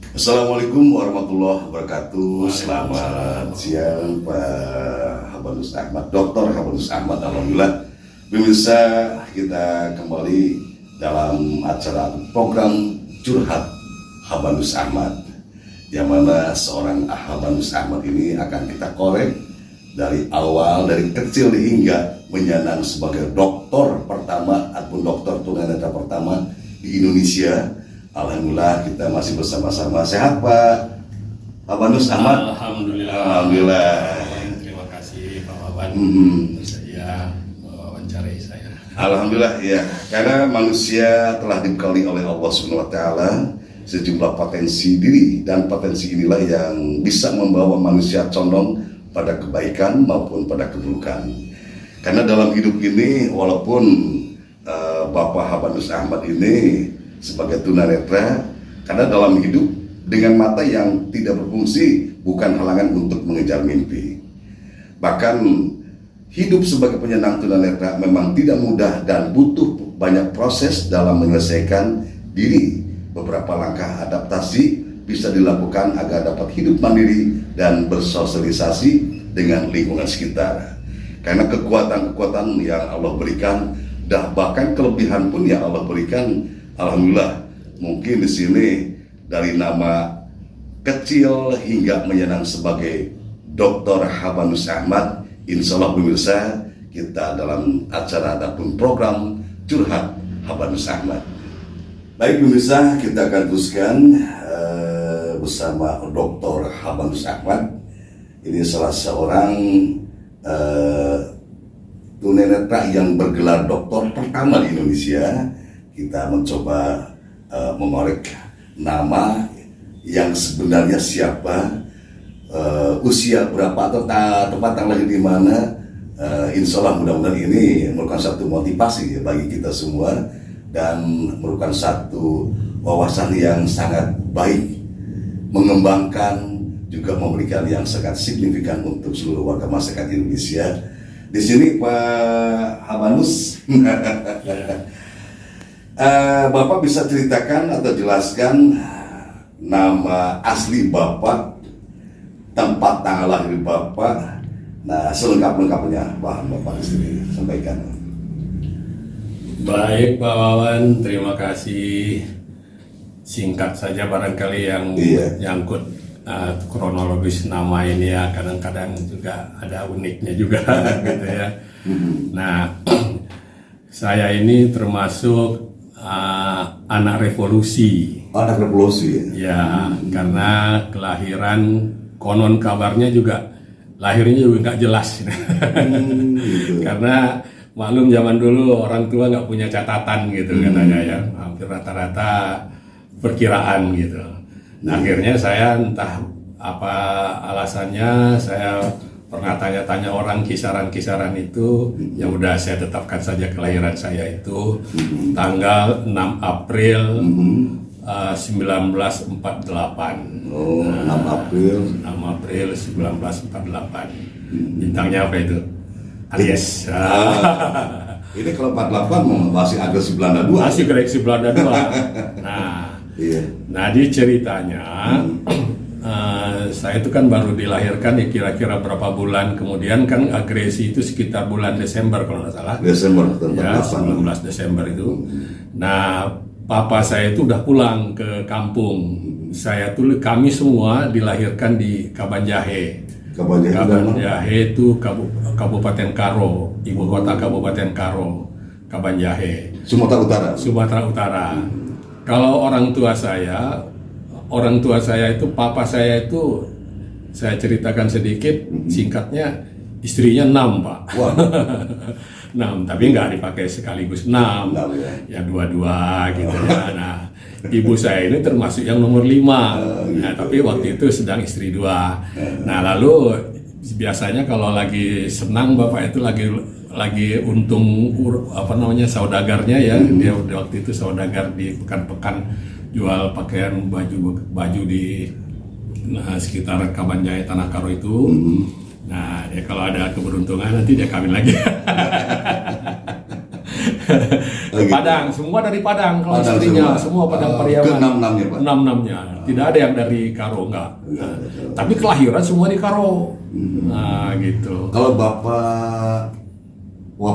Assalamualaikum warahmatullahi wabarakatuh. Selamat siang Pak Habanus Ahmad, Dr. Habanus Ahmad. Alhamdulillah, pemirsa, kita kembali dalam acara program Curhat Habanus Ahmad, yang mana seorang Habanus Ahmad ini akan kita korek dari awal, dari kecil hingga menyandang sebagai dokter pertama ataupun dokter tunanetra pertama di Indonesia. Alhamdulillah, kita masih bersama-sama. Sehat Pak Habanus Ahmad? Alhamdulillah. Alhamdulillah. Terima kasih Pak Wawan bersedia mewawancarai saya. Alhamdulillah ya, karena manusia telah dibekali oleh Allah Subhanahu wa taala sejumlah potensi diri, dan potensi inilah yang bisa membawa manusia condong pada kebaikan maupun pada keburukan. Karena dalam hidup ini, walaupun Bapak Habanus Ahmad ini sebagai tunanetra, karena dalam hidup dengan mata yang tidak berfungsi bukan halangan untuk mengejar mimpi. Bahkan hidup sebagai penyandang tunanetra memang tidak mudah dan butuh banyak proses dalam menyelesaikan diri. Beberapa langkah adaptasi bisa dilakukan agar dapat hidup mandiri dan bersosialisasi dengan lingkungan sekitar. Karena kekuatan-kekuatan yang Allah berikan, bahkan kelebihan pun yang Allah berikan, alhamdulillah, mungkin di sini dari nama kecil hingga menyandang sebagai Dr. Habanus Ahmad. Insya Allah pemirsa, kita dalam acara ataupun program Curhat Habanus Ahmad. Baik pemirsa, kita akan teruskan bersama Dr. Habanus Ahmad. Ini salah seorang tunanetra yang bergelar doktor pertama di Indonesia. Kita mencoba mengorek nama yang sebenarnya siapa, usia berapa, atau tempat lahir di mana. Insya Allah mudah-mudahan ini merupakan satu motivasi bagi kita semua dan merupakan satu wawasan yang sangat baik, mengembangkan, juga memberikan yang sangat signifikan untuk seluruh warga masyarakat Indonesia. Di sini Pak Habanus, Bapak bisa ceritakan atau jelaskan nama asli Bapak, tempat tanggal lahir Bapak, nah selengkap-lengkapnya Bapak sendiri sampaikan. Baik Pak Wawan, terima kasih. Singkat saja barangkali yang nyangkut kronologis nama ini ya, kadang-kadang juga ada uniknya juga gitu ya. Nah, saya ini termasuk anak revolusi. Anak revolusi ya? Karena kelahiran konon kabarnya juga lahirnya juga nggak jelas. Gitu. Karena maklum zaman dulu orang tua nggak punya catatan gitu katanya ya, hampir rata-rata perkiraan gitu. Nah, akhirnya saya entah apa alasannya, saya pernah tanya-tanya orang kisaran-kisaran itu, ya udah saya tetapkan saja kelahiran saya itu tanggal 6 April 1948. Oh, 6 April 1948. Bintangnya apa itu? Aries. Ini kalau 48 masih agresi Belanda 2. Masih agresi Belanda 2. Nah, di ceritanya saya itu kan baru dilahirkan ya kira-kira berapa bulan kemudian, kan agresi itu sekitar bulan Desember kalau nggak salah. Desember ya, 19 Desember itu. Nah, papa saya itu udah pulang ke kampung. Kami semua dilahirkan di Kabanjahe. Kabanjahe itu Kabupaten Karo, ibu kota Kabupaten Karo, Kabanjahe, Sumatera Utara. Kalau orang tua saya itu, papa saya itu, saya ceritakan sedikit, singkatnya istrinya 6 Pak. Wah. 6, tapi nggak dipakai sekaligus 6, ya 2-2 gitu ya. Nah, ibu saya ini termasuk yang nomor 5, nah, tapi waktu itu sedang istri 2. Nah, lalu biasanya kalau lagi senang bapak itu lagi untung saudagarnya ya, dia waktu itu saudagar di pekan-pekan jual pakaian baju di sekitar Kabanjahe Tanah Karo itu. Nah, dia kalau ada keberuntungan nanti dia kawin lagi. gitu. Padang, semua dari Padang kalau Padang istrinya, semua Padang Pariaman. Keenam-enamnya, Pak. Enam-enamnya, tidak ada yang dari Karo, enggak. Nah, tapi kelahiran semua di Karo. Nah, gitu. Kalau Bapak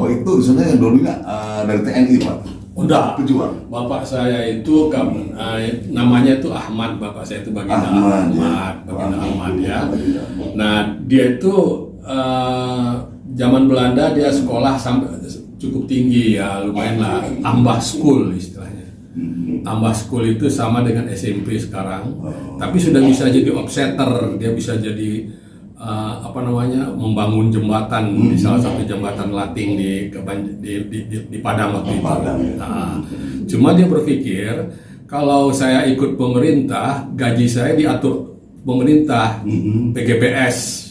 itu sebenarnya dulunya dari TNI, Pak. Udah. Pejuang. Bapak saya itu namanya itu Ahmad, bapak saya itu Baginda Ahmad, Baginda Ahmad ya. Nah, dia itu zaman Belanda dia sekolah sampai cukup tinggi ya, lumayan lah, Ambah School istilahnya. Ambah School itu sama dengan SMP sekarang, tapi sudah bisa jadi offsetter, dia bisa jadi membangun jembatan di salah satu jembatan Lating di Padang waktu itu. Nah, cuma dia berpikir kalau saya ikut pemerintah, gaji saya diatur pemerintah, PGPS.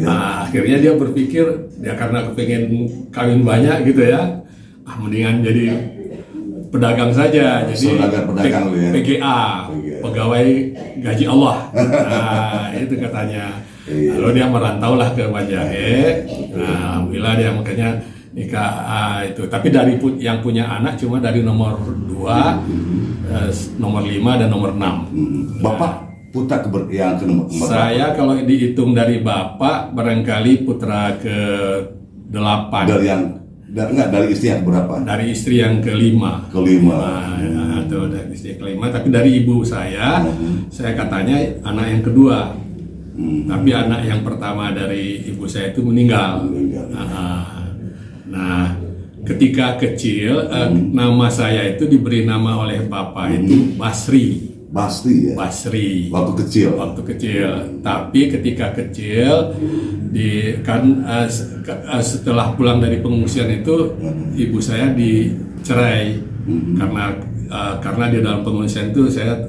Akhirnya dia berpikir ya karena kepengen kawin banyak gitu ya, mendingan jadi pedagang saja, jadi pedagang, PGA, pegawai gaji Allah. Nah, itu katanya. Lalu dia merantau lah ke Banjahe. Nah, alhamdulillah dia makanya nikah itu. Tapi dari yang punya anak cuma dari nomor 2, nomor 5 dan nomor 6. Bapak putra yang ke nomor saya berapa? Kalau dihitung dari bapak barangkali putra ke 8. Dari istri yang berapa? Dari istri yang kelima. Atau dari istri yang kelima. Tapi dari ibu saya katanya anak yang kedua. Tapi anak yang pertama dari ibu saya itu meninggal. Nah, ketika kecil nama saya itu diberi nama oleh bapak itu Basri. Basri. Waktu kecil. Tapi ketika kecil setelah pulang dari pengungsian itu ibu saya dicerai karena di dalam pengungsian itu saya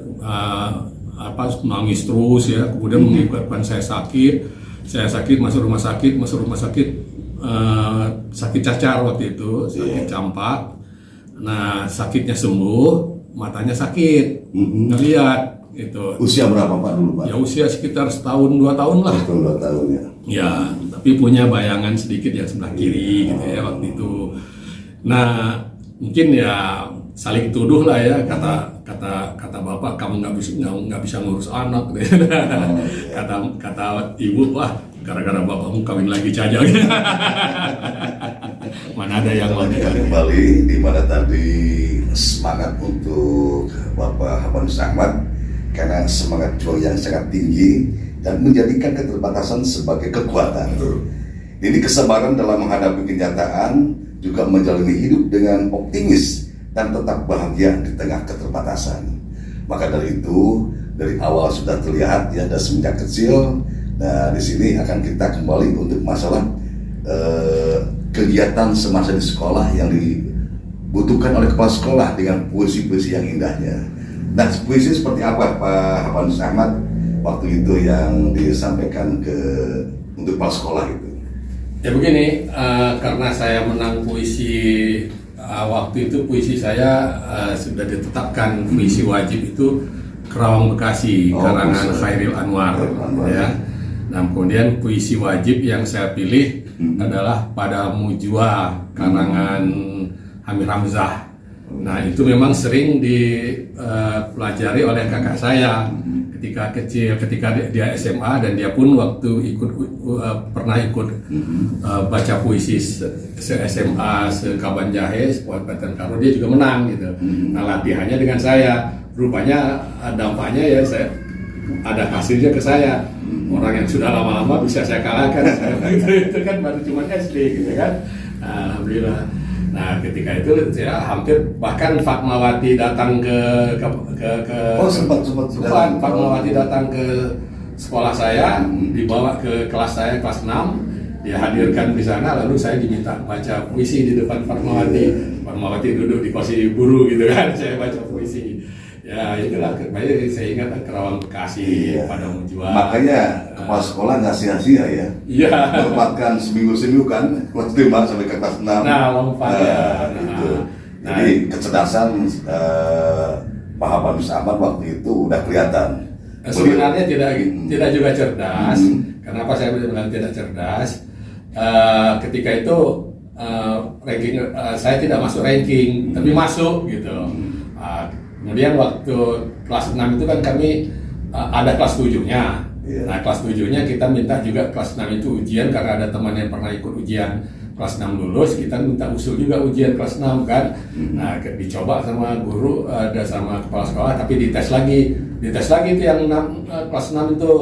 nangis terus ya, kemudian menyebabkan saya sakit masuk rumah sakit sakit cacar waktu itu, sakit campak. Nah, sakitnya sembuh, matanya sakit, ngelihat itu. Usia berapa Pak dulu Pak? Ya usia sekitar 1-2 tahun lah. 1-2 tahun ya. Ya, tapi punya bayangan sedikit yang sebelah kiri gitu ya waktu itu. Nah, mungkin ya saling tuduh lah ya, kata bapak kamu nggak bisa ngurus anak deh. Kata ibu, wah gara-gara bapakmu kawin lagi saja. Mana ada yang lagi kembali di mana tadi semangat untuk Bapak Habanus Ahmad karena semangat juang yang sangat tinggi dan menjadikan keterbatasan sebagai kekuatan. Ini kesabaran dalam menghadapi kenyataan, juga menjalani hidup dengan optimis dan tetap bahagia di tengah keterbatasan. Maka dari itu, dari awal sudah terlihat ya, dari semenjak kecil. Nah, di sini akan kita kembali untuk masalah kegiatan semasa di sekolah yang dibutuhkan oleh kepala sekolah dengan puisi-puisi yang indahnya. Nah, puisi seperti apa Pak Habanus Ahmad waktu itu yang disampaikan untuk kepala sekolah itu? Ya begini, karena saya menang puisi waktu itu, puisi saya sudah ditetapkan puisi wajib itu Kerawang Bekasi, karangan Khairil Anwar. Ya. Nah, kemudian puisi wajib yang saya pilih adalah Padamu Jua, karangan Hamir Hamzah. Nah, itu memang sering dipelajari oleh kakak saya ketika kecil, ketika dia SMA, dan dia pun waktu pernah ikut baca puisi se-SMA se-Kabanjahe, Kabupaten Karo, dia juga menang gitu. Nah, latihannya dengan saya, rupanya dampaknya ya saya ada hasilnya ke saya. Orang yang sudah lama-lama bisa saya kalahkan. Itu kan baru cuma SD gitu kan. Alhamdulillah. Nah, ketika itu saya hampir, bahkan Fatmawati datang ke sempat Fatmawati datang ke sekolah saya, dibawa ke kelas saya, kelas 6, dia hadirkan di sana, lalu saya diminta baca puisi di depan Fatmawati. Fatmawati duduk di kursi guru gitu kan, saya baca puisi. Ya itulah, saya ingat Kerawang Bekasi, Padamu Jua. Makanya kepala sekolah nggak sia-sia ya. Iya. Melompatkan seminggu kan, kelas 5 sampai ke kelas 6. Nah, lompat ya. Gitu. Jadi kecerdasan Pak Habanus Ahmad waktu itu udah kelihatan. Sebenarnya tidak juga cerdas. Kenapa saya bilang tidak cerdas? Ketika itu ranking, saya tidak masuk ranking, tapi masuk gitu. Kemudian waktu kelas 6 itu kan kami ada kelas 7-nya. Nah, kelas 7-nya kita minta juga kelas 6 itu ujian karena ada teman yang pernah ikut ujian kelas 6 lulus, kita minta usul juga ujian kelas 6 kan. Nah, dicoba sama guru, ada sama kepala sekolah, tapi dites lagi itu yang kelas 6 itu.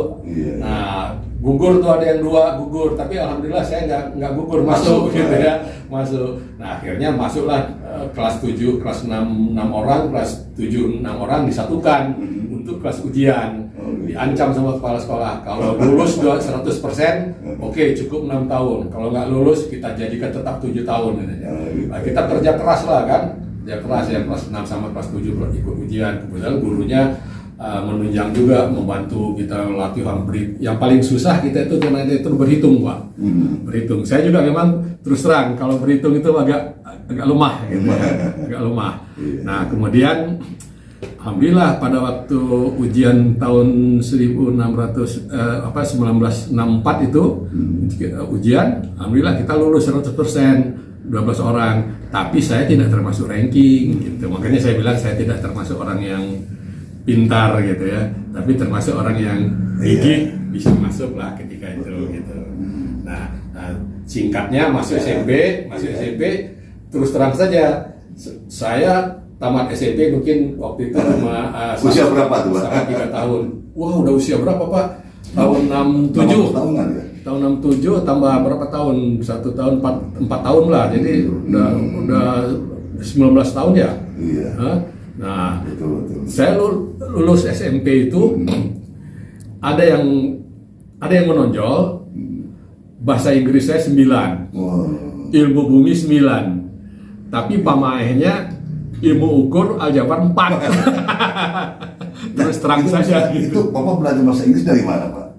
Nah, gugur tuh ada yang 2 gugur, tapi alhamdulillah saya nggak gugur, masuk gitu ya, masuk. Nah, akhirnya masuklah kelas 7, kelas 6 orang, kelas 7 6 orang disatukan untuk kelas ujian. Diancam sama kepala sekolah, kalau lulus 100%, oke, cukup 6 tahun. Kalau nggak lulus, kita jadikan tetap 7 tahun. Nah, kita kerja keras lah kan, kerja keras ya, kelas 6 sama kelas 7 ikut ujian. Kemudian gurunya menunjang juga, membantu kita latihan yang paling susah kita itu ternyata itu berhitung, Pak. Berhitung. Saya juga memang terus terang kalau berhitung itu agak lemah gitu ya. Agak lemah. Nah, kemudian alhamdulillah pada waktu ujian tahun 1964 itu ujian, alhamdulillah kita lulus 100%, 12 orang. Tapi saya tidak termasuk ranking gitu. Makanya saya bilang saya tidak termasuk orang yang pintar gitu ya, tapi termasuk orang yang gigih, bisa masuk lah ketika itu gitu. Nah, singkatnya masuk SMP terus terang saja saya tamat SMP mungkin waktu itu sama usia berapa tuh, Pak? Sama 3 tahun. Wah, udah usia berapa, Pak? Tahun 67. Tahunan ya? Tahun 67 tambah berapa tahun? 1 tahun 4 tahun lah. Jadi udah 19 tahun ya? Iya. Nah, betul. Saya lulus SMP itu ada yang menonjol, bahasa Inggris saya 9, ilmu bumi 9, tapi pamaehnya ilmu ukur aljabar 4. Terus terang saja. Itu Bapak belajar bahasa Inggris dari mana, Pak?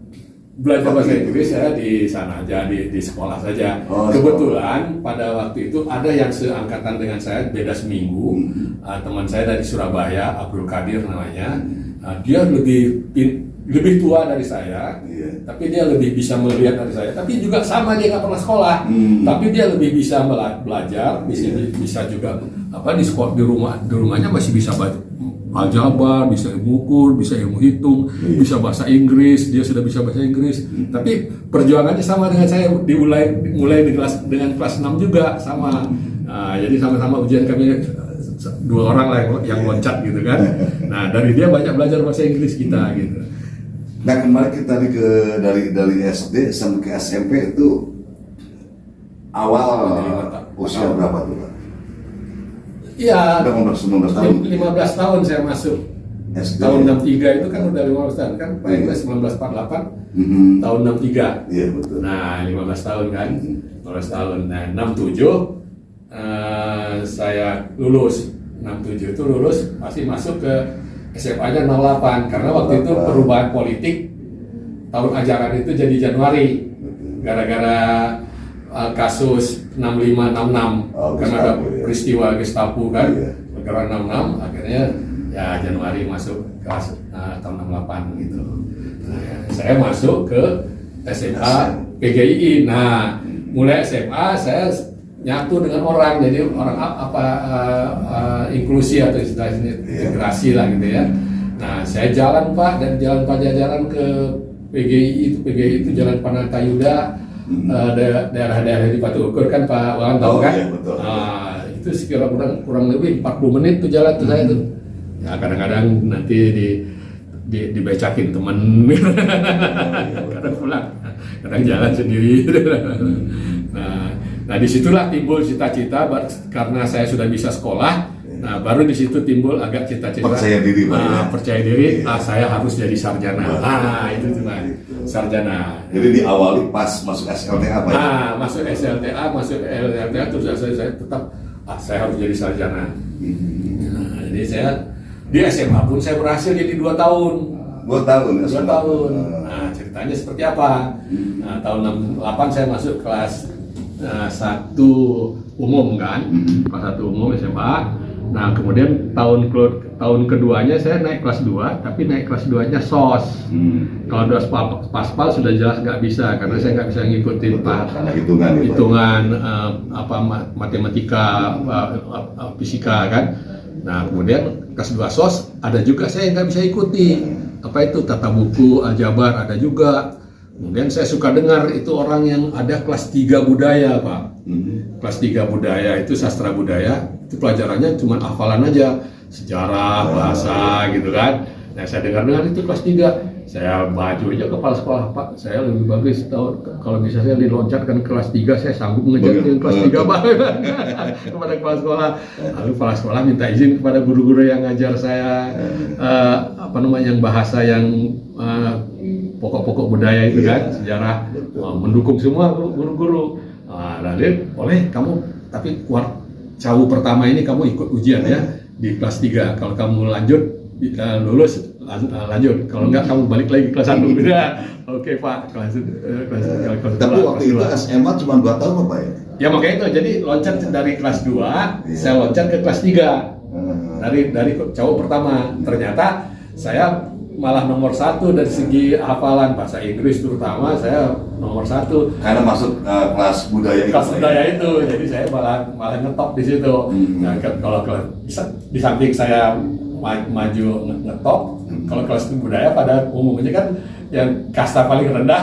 Belajar bahasa Inggris saya di sana aja, di sekolah saja. Kebetulan pada waktu itu ada yang seangkatan dengan saya, beda seminggu. Teman saya dari Surabaya, Abdul Qadir namanya. Dia lebih tua dari saya, tapi dia lebih bisa melihat dari saya. Tapi juga sama, dia nggak pernah sekolah, tapi dia lebih bisa belajar, bisa juga di sekolah, di rumahnya masih bisa aljabar, bisa ilmu ukur, bisa ilmu hitung, bisa bahasa Inggris, dia sudah bisa bahasa Inggris. Tapi perjuangannya sama dengan saya, mulai dengan kelas 6 juga sama. Jadi sama-sama ujian kami 2 orang lah yang loncat gitu kan. Nah, dari dia banyak belajar bahasa Inggris kita gitu. Nah, kemarin kita dari SD sampai ke SMP itu awal usia berapa tuh, Pak? Iya, 19 tahun. 15 tahun saya masuk. SD. Tahun 63 itu kan udah 15 tahun kan, Pak Inggris 1948, tahun 63. Iya, betul. Nah, 15 tahun kan, 15 tahun. Nah, 67 saya lulus. 67 itu lulus, masih masuk ke SMA-nya 08 karena waktu itu perubahan politik tahun ajaran itu jadi Januari gara-gara kasus 6566 karena ada peristiwa Gestapo kan, gara 66 akhirnya ya Januari masuk kelas tahun 68 gitu. Nah, saya masuk ke SMA PGI. Nah, mulai SMA saya nyatu dengan orang, jadi orang inklusi atau istilahnya integrasi lah gitu ya. Nah, saya jalan Pak dari Jalan Pajajaran ke PGI itu Jalan Panatayuda. Daerah-daerah di Batu Ukur kan Pak Wawan tahu kan? Iya, betul. Nah, itu sekira kurang lebih 40 menit tuh jalan tuh saya tuh. Ya kadang-kadang nanti dibecakin teman, kadang pulang, kadang jalan sendiri. Nah disitulah timbul cita-cita karena saya sudah bisa sekolah. Nah, baru di situ timbul agak cita-cita percaya diri, percaya diri. Saya harus jadi sarjana. Itu cuma sarjana. Jadi diawali pas masuk SLTA, Pak. Masuk LLTA terus saya tetap saya harus jadi sarjana. Nah, jadi saya di SMA pun saya berhasil jadi 2 tahun. 2 tahun. 2 tahun. Nah, ceritanya seperti apa? Nah, tahun 68 saya masuk kelas 1 umum kan, kelas 1 umum SMA. Nah, kemudian tahun tahun keduanya saya naik kelas 2, tapi naik kelas 2-nya SOS. Kalau udah paspal sudah jelas nggak bisa, karena saya nggak bisa ngikutin karena hitungan matematika, fisika kan. Nah, kemudian kelas 2 SOS ada juga saya nggak bisa ikuti. Apa itu tata buku, aljabar ada juga. Kemudian saya suka dengar itu orang yang ada kelas 3 budaya, Pak. Kelas 3 budaya itu sastra budaya, itu pelajarannya cuma hafalan aja, sejarah, bahasa gitu kan. Nah, saya dengar itu kelas 3. Saya maju aja kepala sekolah, Pak. Saya lebih bagus tahu kalau bisa saya diloncatkan kelas 3, saya sanggup mengejar ke kelas 3 banget kepada kepala sekolah. Lalu kepala sekolah minta izin kepada guru-guru yang ngajar saya yang bahasa yang pokok-pokok budaya itu kan, sejarah, mendukung semua guru-guru. Lalu boleh kamu, tapi cawu pertama ini kamu ikut ujian ya di kelas 3. Kalau kamu lanjut lulus lanjut, kalau enggak kamu balik lagi kelas 1. Oke Pak, kelas tapi waktu itu SMA cuma 2 tahun Pak ya? Ya makanya itu, jadi loncat dari kelas 2, saya loncat ke kelas 3. Dari cawu pertama. Ternyata saya malah nomor 1 dari segi hafalan bahasa Inggris, terutama saya nomor 1 karena masuk kelas budaya itu. Jadi saya malah ngetop di situ. Nah, kalau di samping saya maju ngetop, kalau kelas budaya pada umumnya kan yang kasta paling rendah.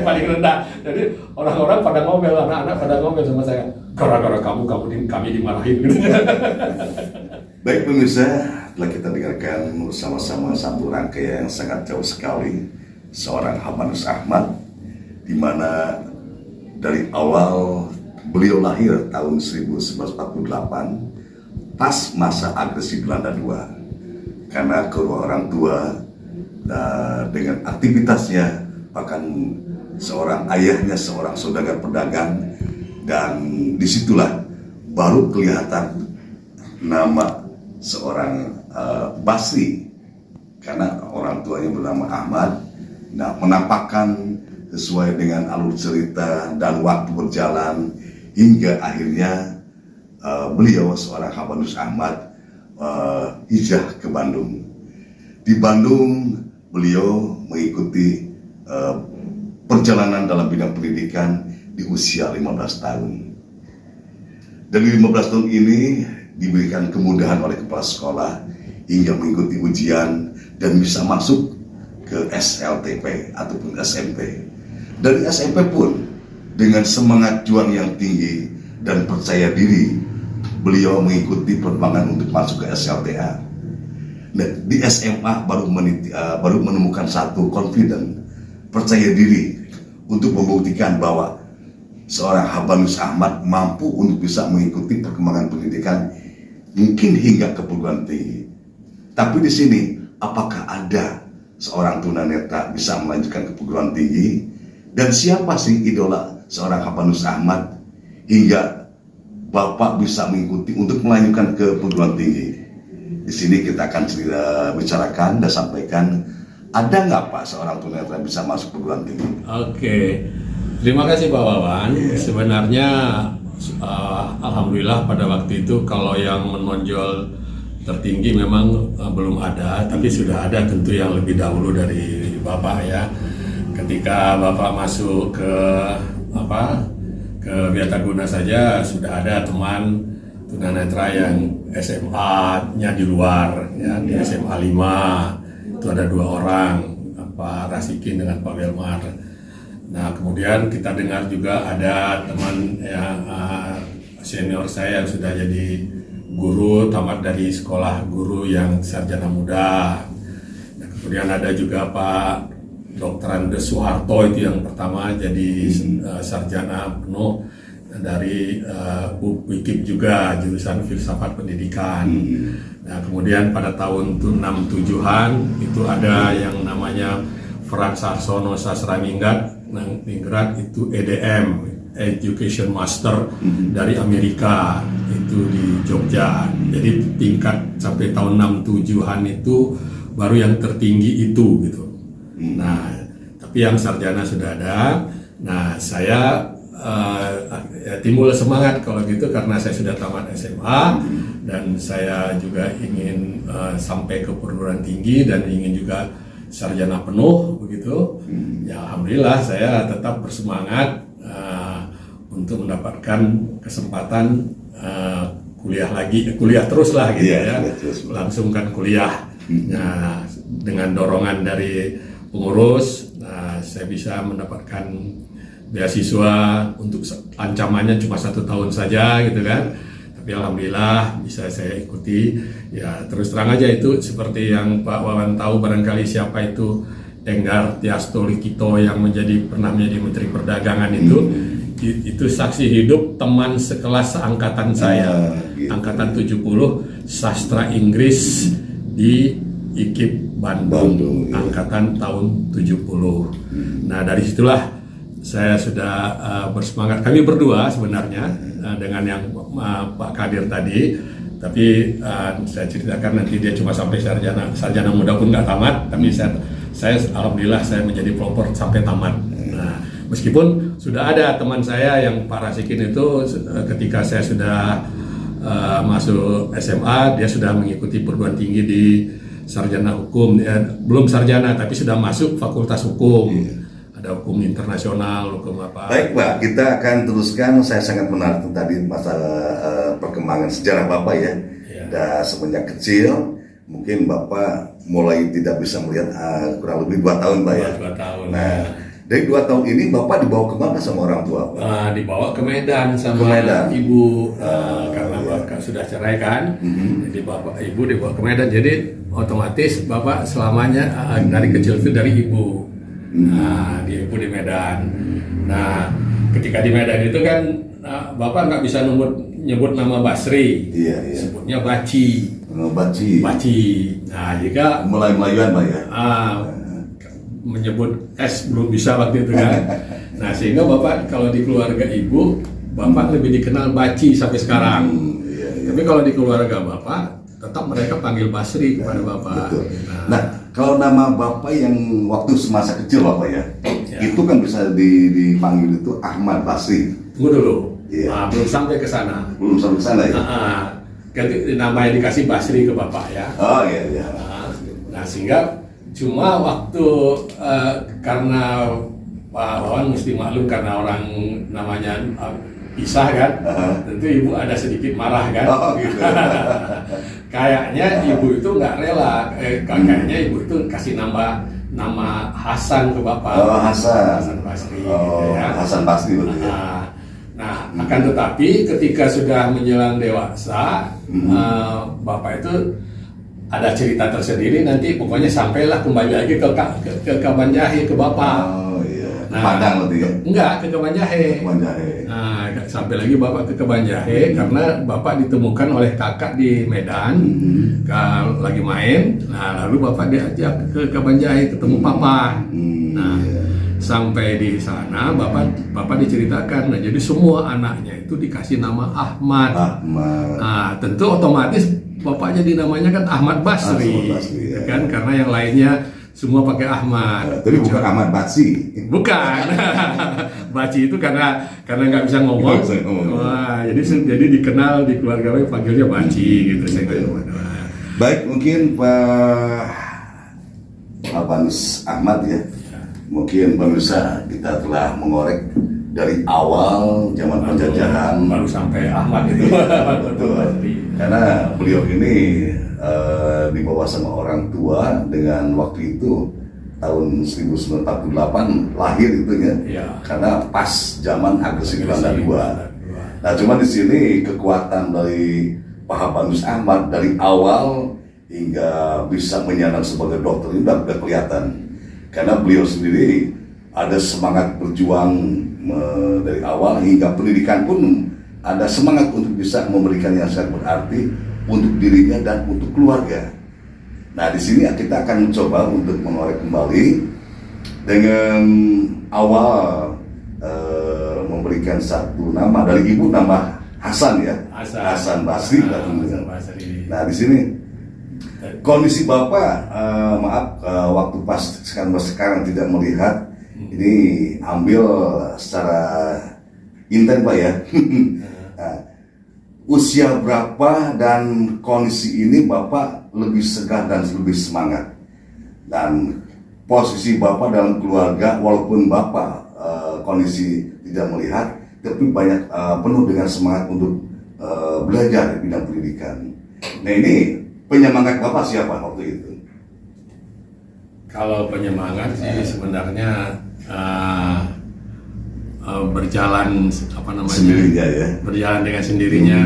Paling rendah. Jadi orang-orang pada ngomel, anak-anak pada ngomel sama saya, gara-gara kami dimarahin gitu. Baik pemirsa, telah kita dengarkan bersama-sama satu rangkaian yang sangat jauh sekali, seorang Hamanus Ahmad, di mana dari awal beliau lahir tahun 1948 pas masa agresi Belanda II, karena kedua orang tua dengan aktivitasnya, bahkan seorang ayahnya seorang saudagar pedagang, dan disitulah baru kelihatan nama seorang Basri, karena orang tuanya bernama Ahmad. Nah, menampakkan sesuai dengan alur cerita dan waktu berjalan hingga akhirnya beliau seorang Hamanus Ahmad hijrah ke Bandung. Di Bandung beliau mengikuti perjalanan dalam bidang pendidikan di usia 15 tahun. Dari 15 tahun ini diberikan kemudahan oleh kepala sekolah hingga mengikuti ujian dan bisa masuk ke SLTP ataupun SMP. Dari SMP pun dengan semangat juang yang tinggi dan percaya diri, beliau mengikuti perkembangan untuk masuk ke SLTA. Nah, di SMA baru menemukan satu confident, percaya diri untuk membuktikan bahwa seorang Hamanus Ahmad mampu untuk bisa mengikuti perkembangan pendidikan mungkin hingga ke perguruan tinggi. Tapi di sini, apakah ada seorang tunanetra bisa melanjutkan ke perguruan tinggi? Dan siapa sih idola seorang Hamanus Ahmad hingga Bapak bisa mengikuti untuk melanjutkan ke perguruan tinggi? Di sini kita akan bicarakan dan sampaikan, ada nggak Pak seorang tunanetra bisa masuk perguruan tinggi? Oke, terima kasih Pak Wawan. Sebenarnya alhamdulillah pada waktu itu kalau yang menonjol tertinggi memang belum ada, tapi sudah ada tentu yang lebih dahulu dari Bapak ya. Ketika Bapak masuk ke Wiataguna saja sudah ada teman tunanetra yang SMA-nya di luar ya, di SMA 5 itu ada 2 orang, Pak Rasikin dengan Pak Belmar. Nah, kemudian kita dengar juga ada teman yang senior saya yang sudah jadi guru, tamat dari sekolah guru yang sarjana muda. Nah, kemudian ada juga Pak Dr. Andes Soeharto, itu yang pertama jadi sarjana penuh dari UIKIP juga, jurusan filsafat pendidikan. Nah, kemudian pada tahun 67-an itu ada yang namanya Frans Sarsono Sasraningrat itu EDM, Education Master dari Amerika, itu di Jogja. Jadi tingkat sampai tahun 67-an itu baru yang tertinggi itu gitu. Nah, tapi yang sarjana sudah ada. Nah, saya timbul semangat kalau gitu karena saya sudah tamat SMA dan saya juga ingin sampai ke perguruan tinggi dan ingin juga sarjana penuh begitu. Ya alhamdulillah saya tetap bersemangat untuk mendapatkan kesempatan kuliah terus lah gitu ya, langsungkan kuliah. Nah, dengan dorongan dari pengurus, saya bisa mendapatkan beasiswa untuk ancamannya cuma 1 tahun saja gitu kan. Tapi alhamdulillah bisa saya ikuti. Ya terus terang aja itu seperti yang Pak Wawan tahu barangkali siapa itu Enggar Tiasto Likito yang pernah menjadi Menteri Perdagangan itu saksi hidup teman sekelas seangkatan saya, angkatan 70, sastra Inggris di IKIP Bandung, angkatan tahun 70. Nah dari situlah saya sudah bersemangat. Kami berdua sebenarnya dengan yang Pak Kadir tadi, tapi saya ceritakan nanti dia cuma sampai sarjana muda pun nggak tamat, tapi saya alhamdulillah saya menjadi pelopor sampai tamat. Nah, meskipun sudah ada teman saya yang Pak Rasikin itu ketika saya sudah masuk SMA, dia sudah mengikuti perguruan tinggi di sarjana hukum, belum sarjana tapi sudah masuk fakultas hukum. Ada hukum internasional, hukum apa. Baik Pak, kita akan teruskan. Saya sangat menarik tadi masalah perkembangan sejarah Bapak ya. Dan semenjak kecil, mungkin Bapak mulai tidak bisa melihat kurang lebih 2 tahun Pak ya. 2 tahun. Nah, dari 2 tahun ini Bapak dibawa kemana sama orang tua Pak? Dibawa ke Medan sama ibu, karena Bapak sudah cerai kan. Jadi Bapak ibu dibawa ke Medan. Jadi otomatis Bapak selamanya dari kecil itu dari ibu. Nah, di Medan. Nah, ketika di Medan itu kan Bapak nggak bisa nyebut nama Basri, sebutnya Baci. Baci. Nah, jika mulai Melayuan Pak ya. Menyebut S belum bisa waktu itu kan. Nah, sehingga Bapak kalau di keluarga ibu, Bapak lebih dikenal Baci sampai sekarang. Tapi kalau di keluarga Bapak, tetap mereka panggil Basri kepada Bapak. Betul. Nah, kalau nama Bapak yang waktu semasa kecil Bapak ya, itu kan bisa dipanggil itu Ahmad Basri. Tunggu dulu, belum sampai ke sana. Belum sampai ke sana ya? Namanya dikasih Basri ke Bapak ya. Oh iya. Nah, sehingga cuma waktu karena Pak Wawan mesti maklum karena orang namanya pisah kan, tentu ibu ada sedikit marah kan. Gitu. Kayaknya ibu itu nggak rela, kayaknya ibu itu kasih nama Hasan ke Bapak. Hasan Basri. gitu ya. Hasan Basri betul ya. Nah, akan tetapi ketika sudah menjelang dewasa, Bapak itu ada cerita tersendiri. Nanti pokoknya sampailah kembali lagi ke Kabanjahe ke Bapak. Oh iya. Padang berarti ya? Enggak, ke Kabanjahe. Nah, sampai lagi Bapak ke Kabanjahe karena Bapak ditemukan oleh kakak di Medan, lagi main. Nah, lalu Bapak diajak ke Kabanjahe ketemu Papa. Nah, sampai di sana Bapak diceritakan. Nah, jadi semua anaknya itu dikasih nama Ahmad. Nah, tentu otomatis Bapak jadi namanya kan Ahmad Basri, ya. Kan karena yang lainnya semua pakai Ahmad. Tapi bukan Ahmad Baci. Bukan. Baci itu karena nggak bisa ngomong. Wah, jadi dikenal di keluarga saya panggilnya Baci gitu. Baik, mungkin Pak Albanus Ahmad ya. Mungkin pemirsa kita telah mengorek dari awal zaman penjajahan baru sampai Ahmad itu. Betul. Karena beliau ini dibawa sama orang tua dengan waktu itu tahun 1948 lahir itu ya. Karena pas zaman agresi Belanda II. Nah, cuma di sini kekuatan dari Pak Albanus Ahmad dari awal hingga bisa menyandang sebagai dokter ini udah kelihatan. Karena beliau sendiri ada semangat berjuang dari awal hingga pendidikan pun ada semangat untuk bisa memberikan yang sangat berarti untuk dirinya dan untuk keluarga. Nah, di sini kita akan mencoba untuk mengorek kembali dengan awal memberikan satu nama dari ibu, nama Hasan ya, Hasan Basri. Nah, di sini kondisi Bapak, waktu pas sekarang tidak melihat, ini ambil secara inten Pak ya. Nah, usia berapa dan kondisi ini Bapak lebih segar dan lebih semangat? Dan posisi Bapak dalam keluarga, walaupun Bapak kondisi tidak melihat, tapi banyak penuh dengan semangat untuk belajar di bidang pendidikan. Nah ini penyemangat Bapak siapa waktu itu? Kalau penyemangat sih sebenarnya berjalan Sendirinya ya. berjalan dengan sendirinya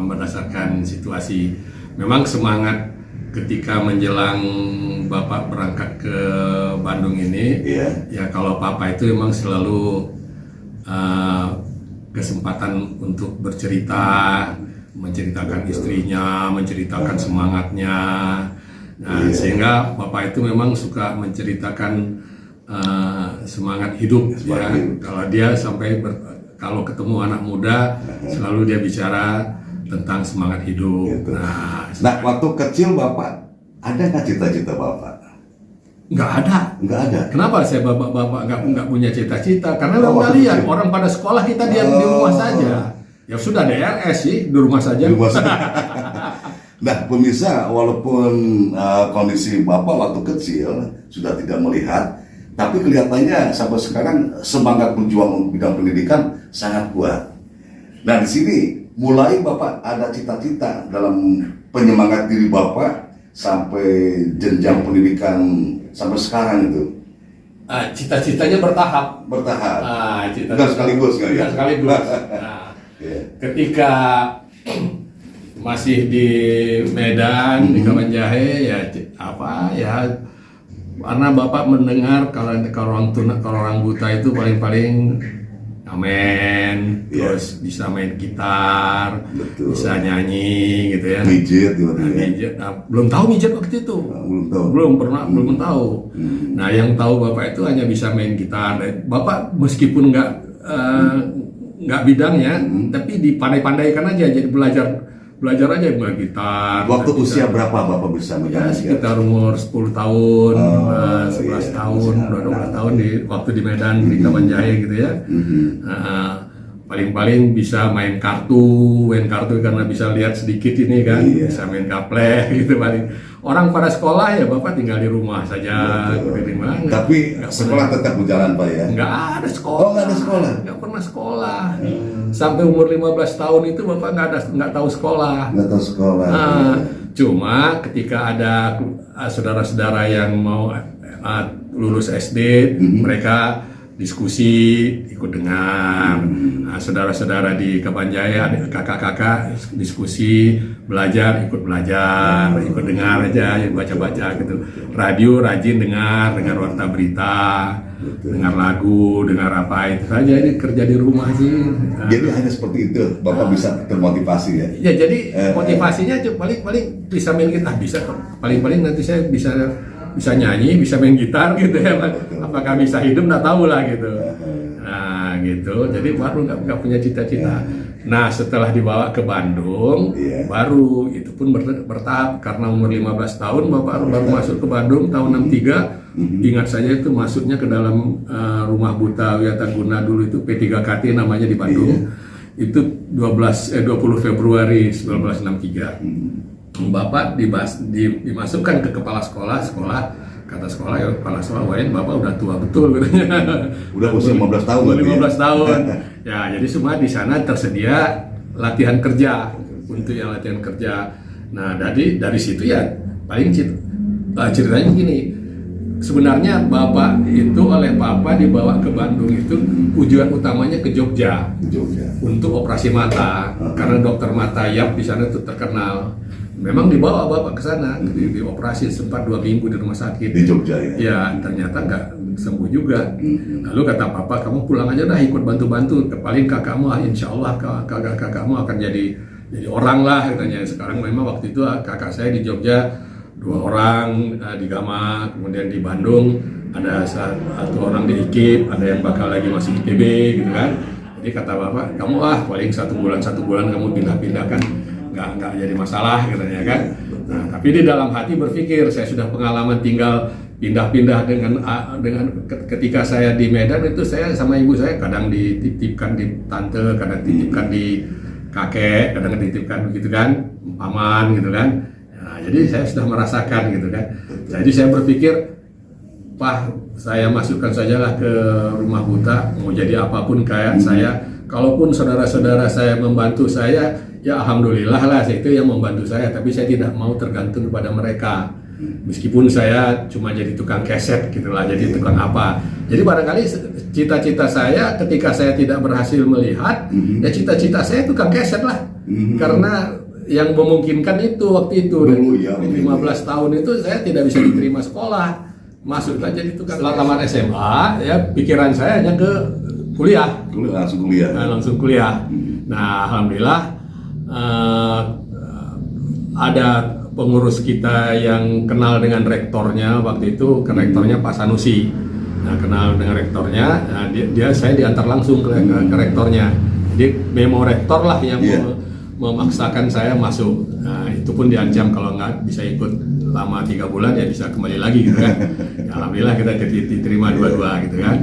berdasarkan situasi. Memang semangat ketika menjelang Bapak berangkat ke Bandung ini, ya kalau Papa itu memang selalu kesempatan untuk bercerita, menceritakan istrinya, menceritakan semangatnya. Nah, sehingga Bapak itu memang suka menceritakan semangat hidup. Kalau dia kalau ketemu anak muda, selalu dia bicara tentang semangat hidup. Gitu. Nah, waktu kecil Bapak ada nggak cita-cita Bapak? Nggak ada. Nggak ada. Kenapa saya bapak nggak punya cita-cita? Karena udah lihat orang pada sekolah, kita diam di rumah saja. Ya sudah DRS sih, di rumah saja. Nah, pemirsa, walaupun kondisi Bapak waktu kecil sudah tidak melihat, tapi kelihatannya sampai sekarang semangat berjuang bidang pendidikan sangat kuat. Nah, di sini mulai Bapak ada cita-cita dalam penyemangat diri Bapak sampai jenjang pendidikan sampai sekarang itu. Cita-citanya bertahap. Bertahap. Cita-cita sekaligus nggak ya? Sekaligus. Nah, ketika masih di Medan, di Kawan Jahe, karena Bapak mendengar kalau orang buta itu paling amen, terus bisa main gitar, bisa nyanyi gitu ya. Mijet, belum tahu mijet waktu itu, belum tahu. Nah, yang tahu Bapak itu hanya bisa main gitar. Bapak meskipun nggak bidangnya, tapi dipandai-pandaikan aja, jadi belajar aja main gitar. Waktu usia berapa Bapak bisa megang? Sekitar umur 10 tahun, 11 tahun, 12 tahun waktu di Medan, di Kawan Jahe gitu ya. Paling-paling bisa main kartu karena bisa lihat sedikit ini kan, bisa main gaplek gitu paling. Orang pada sekolah ya Bapak tinggal di rumah saja. Tapi sekolah tetap berjalan Pak ya? Nggak ada sekolah. Oh, nggak ada sekolah? Nggak pernah sekolah. Sampai umur 15 tahun itu Bapak nggak tahu sekolah. Nggak tahu sekolah. Cuma ketika ada saudara-saudara yang mau lulus SD, mereka diskusi, ikut dengar. Saudara-saudara di Kawan Jahe, kakak-kakak diskusi, belajar, ikut dengar aja, baca-baca gitu. Radio rajin dengar warta berita, dengar lagu, dengar apa itu saja. Ini kerja di rumah sih. Jadi hanya seperti itu, Bapak bisa termotivasi ya? Ya, jadi motivasinya paling bisa main gitar, bisa. Paling nanti saya bisa nyanyi, bisa main gitar gitu ya. Apakah bisa hidup nggak tahu lah gitu. Nah gitu, jadi baru nggak punya cita-cita. Nah setelah dibawa ke Bandung, baru itu pun bertahap. Karena umur 15 tahun Bapak baru masuk ke Bandung tahun 63. Ingat saja itu masuknya ke dalam rumah buta Wiataguna dulu itu P3KT namanya di Bandung. Itu 20 Februari 1963. Bapak dimasukkan ke kepala sekolah, kata sekolah ya kepala sekolah, Bapak udah tua betul katanya. Udah usia 15 tahun. 15 tahun. Ya, jadi semua di sana tersedia latihan kerja untuk yang latihan kerja. Nah, dari situ ya paling ceritanya begini. Sebenarnya Bapak itu oleh Papa dibawa ke Bandung itu tujuan utamanya ke Jogja. Untuk operasi mata, karena dokter mata Yap di sana itu terkenal. Memang dibawa Bapak ke sana, dioperasi sempat 2 minggu di rumah sakit di Jogja ya. Ya, ternyata nggak sembuh juga. Lalu kata Papa, kamu pulang aja dah, ikut bantu-bantu. Paling kakakmu, insya Allah kakakmu akan jadi orang lah katanya. Sekarang memang waktu itu kakak saya di Jogja 2 orang di Gama, kemudian di Bandung ada 1 orang di IKIP, ada yang bakal lagi masuk di PB gitu kan. Jadi kata Bapak, kamu paling 1 bulan kamu pindah-pindah kan. Nggak jadi masalah katanya kan. Nah, Tapi di dalam hati berpikir, saya sudah pengalaman tinggal pindah-pindah dengan ketika saya di Medan itu, saya sama ibu saya kadang dititipkan di tante, kadang dititipkan di kakek, kadang dititipkan begitu kan, paman gitu kan. Nah, jadi saya sudah merasakan gitu kan. Jadi saya berpikir, Pak, saya masukkan sajalah ke rumah buta, mau jadi apapun kayak saya. Kalaupun saudara-saudara saya membantu saya, ya alhamdulillah lah, itu yang membantu saya. Tapi saya tidak mau tergantung kepada mereka. Meskipun saya cuma jadi tukang keset gitulah, jadi tukang apa. Jadi barangkali cita-cita saya ketika saya tidak berhasil melihat, ya cita-cita saya tukang keset lah. Karena yang memungkinkan itu waktu itu, dulu, ya, 15 tahun itu saya tidak bisa diterima sekolah. Masuk aja di tukang. Setelah tamat SMA, ya pikiran saya hanya ke kuliah. Langsung kuliah. Langsung kuliah. Nah, alhamdulillah ada pengurus kita yang kenal dengan rektornya waktu itu, rektornya Pak Sanusi. Nah, kenal dengan rektornya, nah, saya diantar langsung ke rektornya. Jadi memo rektor lah yang memaksakan saya masuk. Nah, itu pun diancam kalau nggak bisa ikut lama 3 bulan ya bisa kembali lagi gitu kan. Ya, alhamdulillah kita diterima dua-dua gitu kan.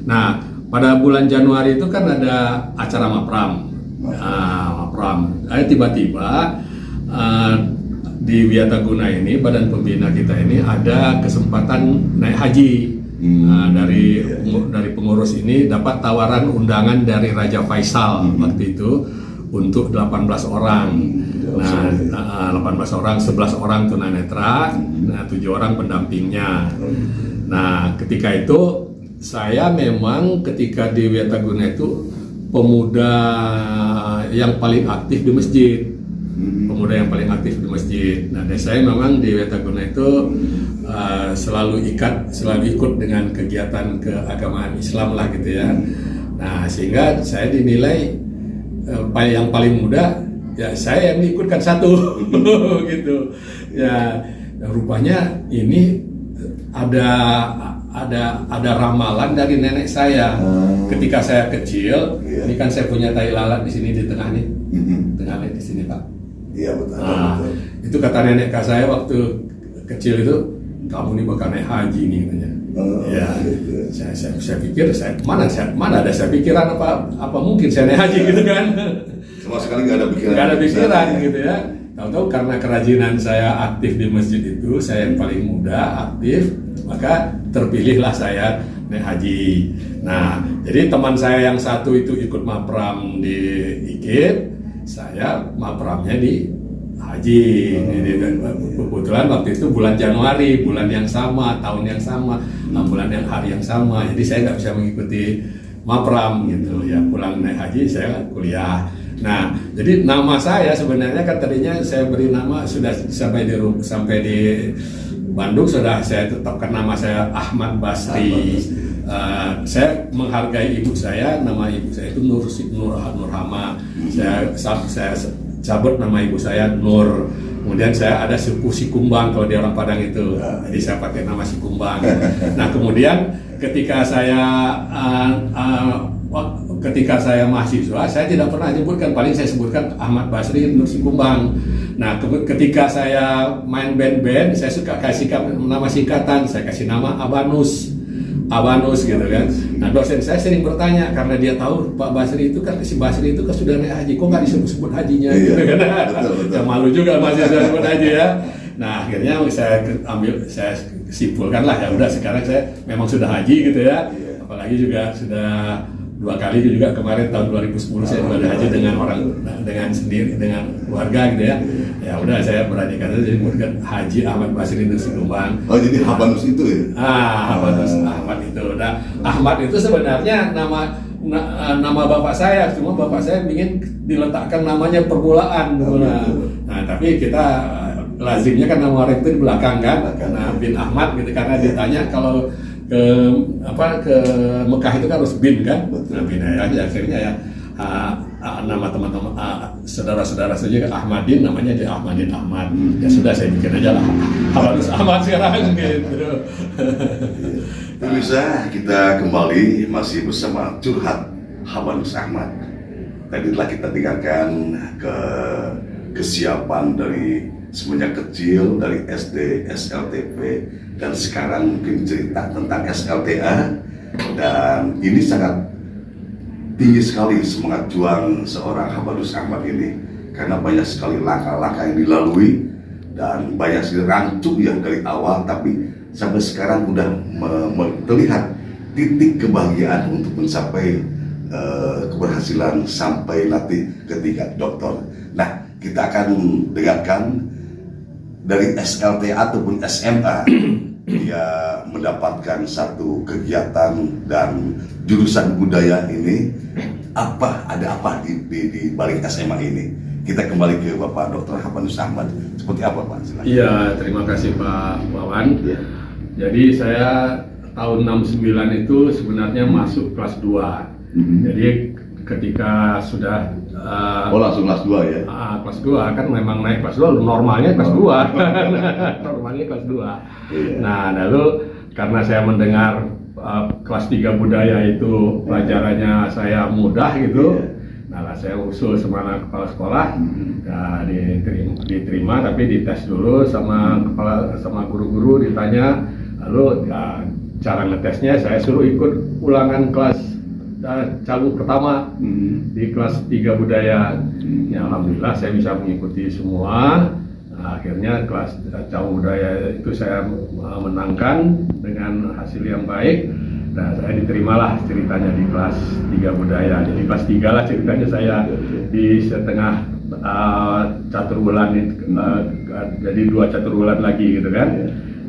Nah, pada bulan Januari itu kan ada acara Mapram. Mapram. Tiba-tiba di Wiataguna ini, badan pembina kita ini ada kesempatan naik haji. Dari pengurus ini dapat tawaran undangan dari Raja Faisal waktu itu untuk 18 orang. Nah, 18 orang, 11 orang tunanetra, 7 orang pendampingnya. Nah, ketika itu saya memang ketika di Wiataguna itu pemuda yang paling aktif di masjid. Pemuda yang paling aktif di masjid. Nah, dan saya memang di Wiataguna itu selalu ikut dengan kegiatan keagamaan Islam lah gitu ya. Nah, sehingga saya dinilai yang paling muda, ya saya yang diikutkan satu gitu. Ya, rupanya ini ada ramalan dari nenek saya ketika saya kecil. Ini kan saya punya tai lalat di sini di tengah nih, tengah di sini Pak. Iya betul. Nah, itu kata nenek saya waktu kecil itu, kamu nih bakal naik haji nih katanya. Ya, saya pikir mana ada saya pikiran apa mungkin saya naik haji gitu kan? Sama sekali nggak ada pikiran. Nggak ada pikiran gitu ya. Tahu-tahu karena kerajinan saya aktif di masjid itu, saya yang paling muda aktif, maka terpilihlah saya naik haji. Nah, jadi teman saya yang satu itu ikut mapram di IKIP, saya mapramnya di haji. Kebetulan waktu itu bulan Januari, bulan yang sama, tahun yang sama, bulan yang hari yang sama. Jadi saya nggak bisa mengikuti mapram gitu ya. Pulang naik haji saya kuliah. Nah, jadi nama saya sebenarnya kan tadinya saya beri nama sudah sampai di Bandung sudah saya tetapkan nama saya Ahmad Basri. Saya menghargai ibu saya, nama ibu saya itu Nurhama. Saya cabut nama ibu saya Nur. Kemudian saya ada suku Sikumbang kalau di orang Padang itu. Jadi saya pakai nama Sikumbang. Nah, kemudian ketika saya mahasiswa, saya tidak pernah menyebutkan, paling saya sebutkan Ahmad Basri Nur Sikumbang. Nah, ketika saya main band-band, saya suka kasih nama singkatan, saya kasih nama Abanus gitu kan. Nah, dosen saya sering bertanya karena dia tahu Pak Basri itu kan, si Basri itu kan sudah naik haji, kok nggak disebut hajinya gitu kan. Betul. Ya malu juga masih disebut haji ya. Nah, akhirnya saya simpulkan lah, ya udah sekarang saya memang sudah haji gitu ya. Apalagi juga sudah 2 kali juga, kemarin tahun 2010 saya sudah haji dengan sendiri dengan keluarga gitu ya. Ya udah saya berani kata jadi Haji Ahmad Basri Nur Sikumbang. Oh, jadi Habanus itu ya? Habanus Ahmad itu. Nah, Ahmad itu sebenarnya nama bapak saya, cuma bapak saya ingin diletakkan namanya permulaan. Nah, tapi kita lazimnya kan nama orang itu di belakang kan, karena bin Ahmad gitu, karena ditanya kalau ke Mekah itu kan harus bin kan. Nah, bin akhirnya ya nama teman-teman saudara-saudara saja Ahmadin, namanya dia Ahmadin Ahmad. Ya sudah, saya bikin aja lah Habanus Ahmad sekarang gitu. Pemirsa, kita kembali masih bersama Curhat Habanus Ahmad. Tadi telah kita dengarkan kesiapan dari semenjak kecil dari SD, SLTP, dan sekarang mungkin cerita tentang SLTA. Dan ini sangat tinggi sekali semangat juang seorang Habadus Ahmad ini, karena banyak sekali langkah-langkah yang dilalui dan banyak sekali rancu yang dari awal, tapi sampai sekarang udah terlihat titik kebahagiaan untuk mencapai keberhasilan sampai nanti ke tingkat doktor. Nah, kita akan dengarkan dari SLTA ataupun SMA. Dia mendapatkan satu kegiatan dan jurusan budaya ini. Ada apa di balik SMA ini? Kita kembali ke Bapak Dr. Habadus Ahmad. Seperti apa, Pak? Silakan. Iya, terima kasih Pak Wawan. Ya. Jadi saya tahun 69 itu sebenarnya masuk kelas 2. Jadi ketika sudah Langsung kelas 2 ya? kelas 2 kan memang naik kelas 2, normalnya kelas 2. Normalnya kelas 2. Iya. Nah, lalu karena saya mendengar kelas 3 budaya itu pelajarannya saya mudah gitu. Iya. Nah, saya usul sama kepala sekolah, ya, diterima, tapi dites dulu sama guru-guru, ditanya, lalu ya, cara ngetesnya saya suruh ikut ulangan kelas cagu pertama di kelas 3 budaya. Ya, alhamdulillah saya bisa mengikuti semua. Nah, akhirnya kelas cagu budaya itu saya menangkan dengan hasil yang baik. Nah, saya diterimalah ceritanya di kelas 3 budaya. Jadi kelas 3 lah ceritanya saya di setengah catur bulan itu, jadi 2 catur bulan lagi gitu kan.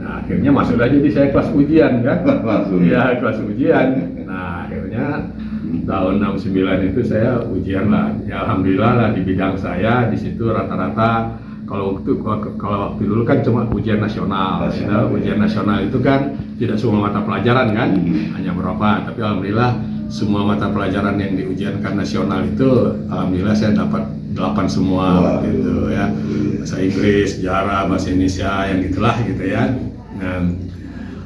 Nah, akhirnya masuk lagi di saya kelas ujian kan. Langsung. Iya, kelas ujian. Nah, akhirnya tahun 69 itu saya ujian lah. Ya, alhamdulillah lah di bidang saya di situ rata-rata kalau waktu dulu kan cuma ujian nasional. Ya, ujian nasional itu kan tidak semua mata pelajaran kan, hanya beberapa. Tapi alhamdulillah semua mata pelajaran yang diujiankan nasional itu alhamdulillah saya dapat 8 semua gitu ya. Bahasa Inggris, sejarah, bahasa Indonesia yang gitulah gitu ya. Nah,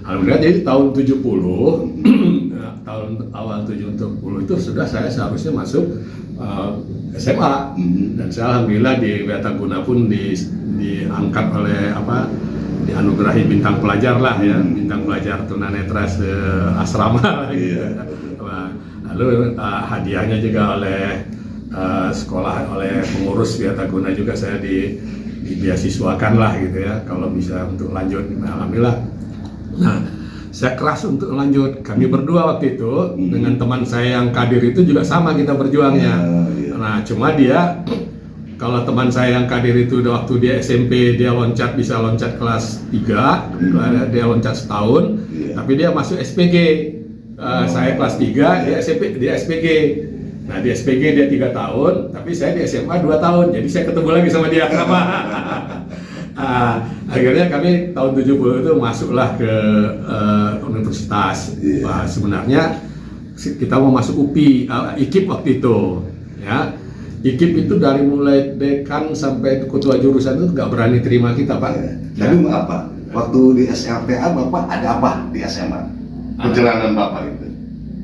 alhamdulillah jadi tahun 70 tahun awal 70 itu sudah saya seharusnya masuk SMA, dan saya alhamdulillah di Wiataguna pun diangkat oleh dianugerahi bintang pelajar lah ya, bintang pelajar tunanetra asrama gitu. Lalu hadiahnya juga oleh sekolah, oleh pengurus Wiataguna juga saya dibeasiswakan lah gitu ya, kalau bisa untuk lanjut. Alhamdulillah. Nah, saya keras untuk lanjut. Kami berdua waktu itu dengan teman saya yang kadir itu juga sama kita berjuangnya. Nah, cuma dia, kalau teman saya yang kadir itu waktu dia SMP dia bisa loncat kelas 3, dia loncat setahun, tapi dia masuk SPG. Saya kelas 3, dia SPG. Nah, di SPG dia 3 tahun, tapi saya di SMA 2 tahun. Jadi saya ketemu lagi sama dia. Akhirnya kami tahun 70 itu masuklah ke universitas. Sebenarnya kita mau masuk UPI, IKIP waktu itu ya. IKIP itu dari mulai dekan sampai ketua jurusan itu nggak berani terima kita, Pak. Tapi maaf Pak, waktu di SLTA Bapak ada apa di SMA? Perjalanan Bapak itu?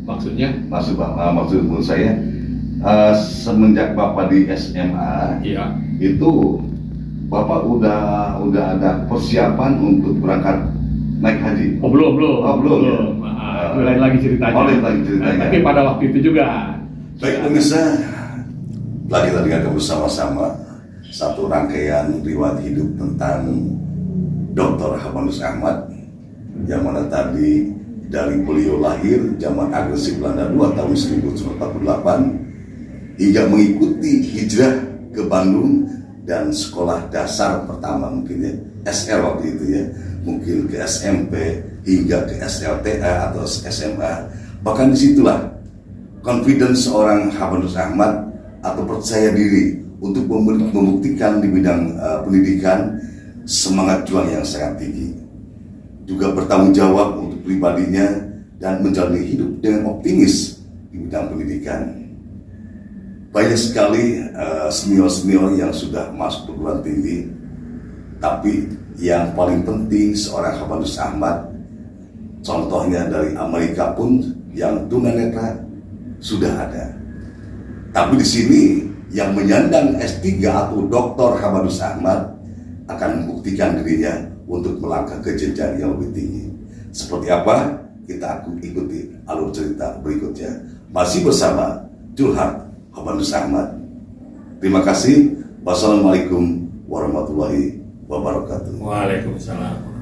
Maksudnya? Maksud menurut saya semenjak Bapak di SMA, Iya. itu Bapak udah ada persiapan untuk berangkat naik haji? Belum. Ya? Itu lain lagi ceritanya. Lain lagi ceritanya. Tapi pada waktu itu juga. Baik pemirsa, telah kita dengarkan bersama-sama satu rangkaian riwayat hidup tentang Dr. Habadus Ahmad, yang mana tadi dari beliau lahir zaman agresi Belanda 2 tahun 1948 hingga mengikuti hijrah ke Bandung dan sekolah dasar pertama mungkin ya, SL waktu itu ya, mungkin ke SMP hingga ke SLTA atau SMA. Bahkan disitulah confidence seorang Habadus Ahmad atau percaya diri untuk membuktikan di bidang pendidikan, semangat juang yang sangat tinggi, juga bertanggung jawab untuk pribadinya dan menjalani hidup dengan optimis di bidang pendidikan. Banyak sekali senior-senior yang sudah masuk perguruan tinggi, tapi yang paling penting seorang Habadus Ahmad, contohnya dari Amerika pun yang tunanetra sudah ada. Tapi di sini yang menyandang S3 atau Dr. Habadus Ahmad, akan membuktikan dirinya untuk melangkah ke jenjang yang lebih tinggi. Seperti apa? Kita ikuti alur cerita berikutnya. Masih bersama Curhat Habanus Ahmad. Terima kasih. Wassalamualaikum warahmatullahi wabarakatuh. Waalaikumsalam.